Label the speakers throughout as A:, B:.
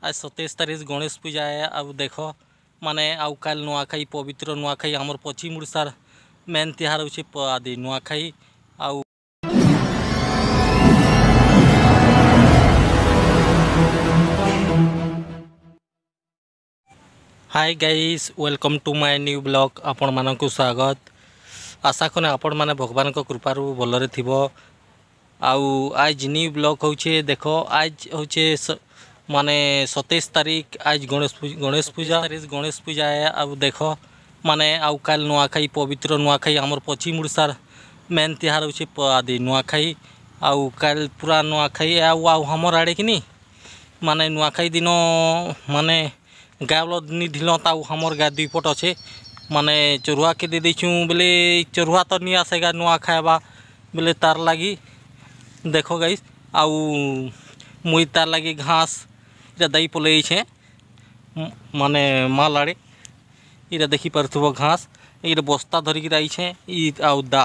A: आज 27 तारीख गणेश पूजा है। अब देखो माने आउ काल नुआखाई पवित्र नुआखाई आमर पश्चिम ओडिशार मेन तिहार होछि आदि नुआखाई। आउ hi guys, welcome to my new blog. आपण मानक स्वागत। आशा कने आपण माने भगवान को कृपारू भलरे थिबो। आउ आज न्यू ब्लॉग होचे देखो आज होचे माने 27 तारीख आज गणेश पूजा है। अब देखो माने आउ काल नुआखाई पवित्र नुआखाई आमर पश्चिम ओडिशार मेन तिहार होचे आदि नुआखाई। आउ काल पूरा नुआखाई आउ हमर आड़े किनी माने नुआखाई दिन माने गावल ढिल ताऊ हमर गा दुई पट अच्छे माने चरुआ के दे देछू बोले चरुआ तो नहीं आसेगा नुआ खाएबा बोले तार लगी देखो गाइस। आउ मुई तार लगी घास इटा दई पलई छे माने माल आड़े इटा देखी पारथुबो घास इटा बस्ता धरिक आई छे ई आउ दा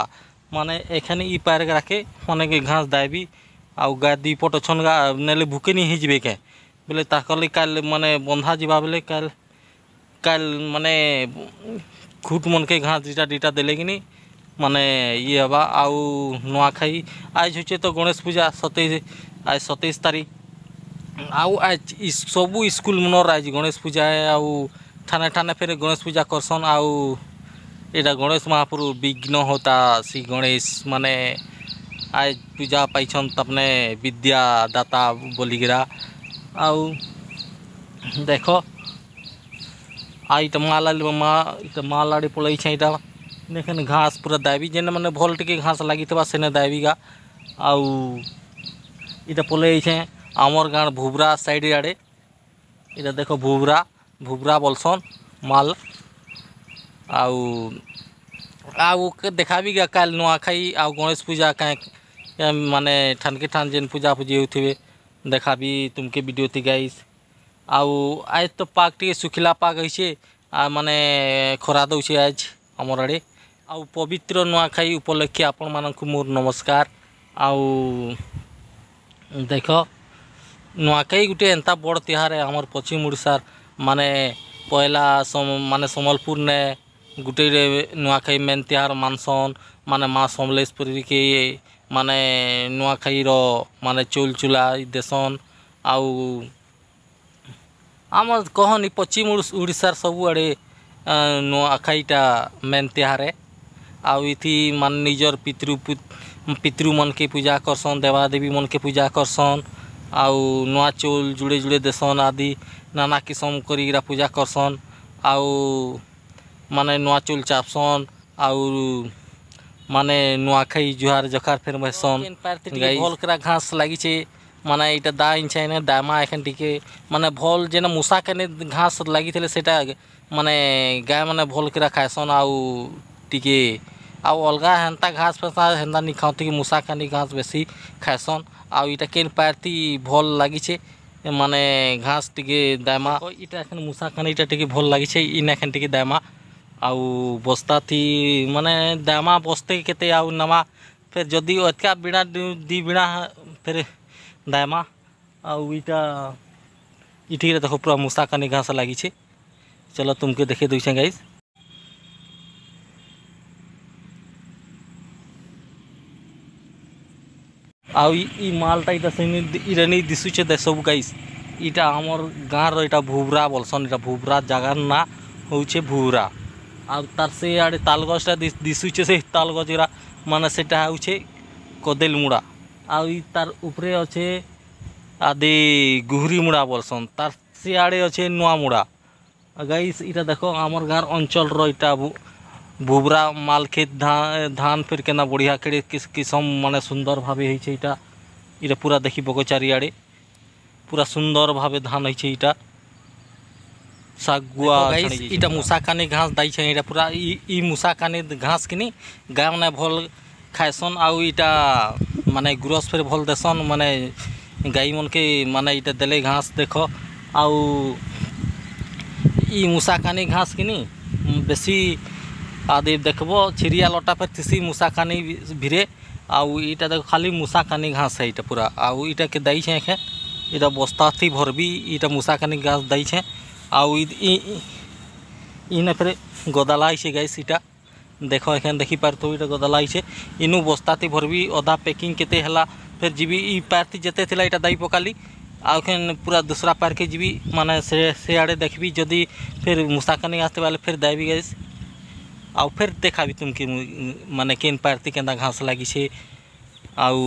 A: माने एखाने ई पार राखे माने के घास दाबी आउ गा दुई पट छन गा नेले भूखे नहीं हिजबे के बोले ताकले काल माने बंधा जीवा बोले काल माने खुट मन के घास दीटा दीटा देले कि नहीं माने ये हवा। आउ नुआखाई आज होचे तो गणेश पूजा आज 27 तारीख। आउ आज सबू स्कूल मनर आज गणेश पूजा है। आउ ठाने ठाने फिर गणेश पूजा करसन। आउ एटा गणेश महाप्रभु विघ्न होता सी गणेश माने आज पूजा पाइछन तपने विद्या दाता बोलिगिरा। आउ देखो आई माल आड़े पलई छे इटा देखें घास पूरा दाबी जेने मैंने भल टिके घास लगी सेने दाबीगा। आउ इटा पलई छे आमर गाँव भुबरा साइड आड़े इटा देखो भुबरा बोलसन माल। आउ देखा गा काल नुआखाई आउ गणेश पूजा कहीं माने ठान के ठान जेन पूजा पूजी होते देखा भी तुमके वीडियो थी गाइस। आउ आज तो पाग टे सुखिला पाग है माने खरा दौचे आज आमर आड़े। आउ पवित्र नुआखाई उपलक्षे आपण मानक मोर नमस्कार। आउ देख नुआखाई गोटे एंता बड़ तिहार है आमर पश्चिम ओडिशार माने पहला माने सम्बलपुर ने गोटे नुआखाई मेन तिहार मानसन माने माँ समलेश्वरी के माने नुआखाई रो माने चौल चूल्हा देसन। आउ आम कहनी पश्चिम ओडिशार सबू आड़े नुआखाईटा मेन तिहार है। आउ इथि मान निजर पितृ मन के पूजा करसन देवादेवी मन के पूजा करसन। आउ नुआ चौल जुड़े जुड़े देसन आदि नाना किस्म करा पूजा करसन। आउ माने नुआ चौल चापसन आउ माने नुआखाई जुहार जखार फिर बहसन भल करा घास लगी माने इटा दा इंचाने दामा एखन टिके माने भल जेना मूसा के घास लगी सेटा माने गाय माने भल करा खाएसन। आउ टिके आउ अलगा हेन्ता घास फसा हेन्ता नहीं खाती मूसा खानी घास बेसी खाएसन। आउ इटा केन पारती भल लगी माने घास टिके दामा इटा एखन मूसा खानी इटा टिके भल लगी इन एखन टिके दामा आउ बस्ता थी माने दामा बस्ते केते आउ नमा फिर जदि अतका बिना दी बिना फिर दामा आउ इटा इठी देखो पूरा मूसा कानी घास लगी छे। चलो तुमके देखे दूसरे गाइस। आउ ई मालटा इटा इटा नहीं दिशुचे दे सब गाइस। इटा आमर गाँव रो इटा भुबरा बोलसन। इटा भुबरा जगार ना होचे भुबरा। आ तार से आड़े तालगछटा दिशुचे से तालगछरा माने सेटा होचे कदेल मुड़ा। आ तार उपरे अच्छे आदि गुहरी मुड़ा बोलसन तार से आड़े अच्छे नुआ मुड़ा। गाइस इटा देखो आमर गाँव अंचल रो इटा भुबरा माल खेत धान फिर केना बढ़िया केड़े किसम माने सुंदर भावे होइछे इटा इटा पूरा देखी बको चारिआड़े पूरा सुंदर भावे धान होइछे इटा सागुआ गाइस। इटा मूसा कानी घास दाई छे इटा पूरा ई मूसा कानी घास किनी गाय माने भल खाएसन। आउ इटा माने गुरस फिर भल देसन माने गाई मन के माने इटा देले घास देखो। आउ ई मूसा कानी घास किनी बेसी आदि देखबो छिरिया लटा पर तिसी मूसा कानी भिरे आउ इटा देखो खाली मूसा कानी घास है इटा पूरा। आउ इटा के दाई छे इटा बस्ता थी भरबी इटा मूसाकानी घास दैछे आउ इने फिर गदाला है गाइस इटा देख एखान देखी पारतो इटा गदाला है इनु बस्ता थी भरबी अधा पैकिंग केते हला फिर जीवी ई पार थी जेते थिला इटा दाई पकाली आखिन पूरा दूसरा पार के जीवी माने से आड़े देखबी जदि फिर मूसाकानी आसते वाले फिर दाइबी गाइस आउ फिर देखा तुमके माने केन पारती केन्दा घास लगी आउ